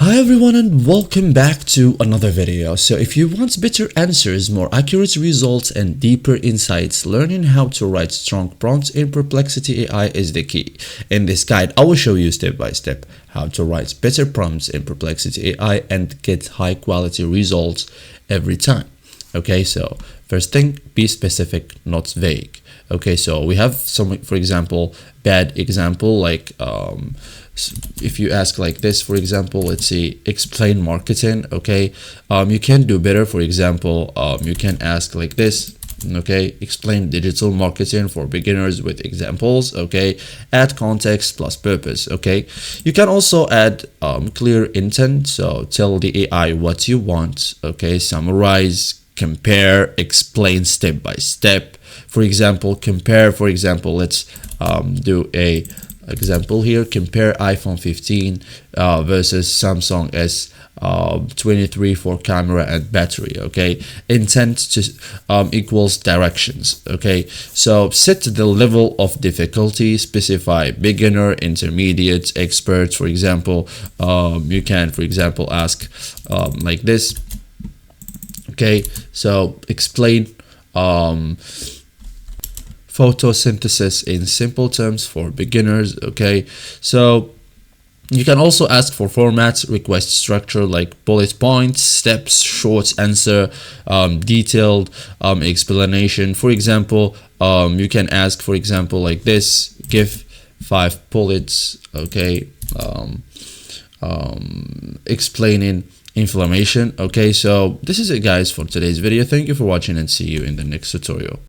Hi everyone and welcome back to another video. So if you want better answers, more accurate results and deeper insights, learning how to write strong prompts in Perplexity AI is the key. In this guide, I will show you step by step how to write better prompts in Perplexity AI and get high quality results every time. Okay, so first thing, be specific, not vague. Okay, so we have some, for example, bad example like if you ask like this, for example, let's see, explain marketing. Okay, you can do better. For example, you can ask like this. Okay, explain digital marketing for beginners with examples. Okay, add context plus purpose. Okay, you can also add clear intent, so tell the AI what you want. Okay, summarize, compare, explain step by step. For example, compare, for example, let's do a example here. Compare iPhone 15 versus Samsung S23 for camera and battery. Okay, intent to equals directions. Okay, so set the level of difficulty, specify beginner, intermediate, expert. For example, you can, for example, ask like this. Okay, so explain photosynthesis in simple terms for beginners. Okay, so you can also ask for formats, request structure like bullet points, steps, short answer, detailed explanation. For example, you can ask, for example, like this, give 5 bullets. Okay, explaining inflammation. Okay, so this is it guys for today's video. Thank you for watching and see you in the next tutorial.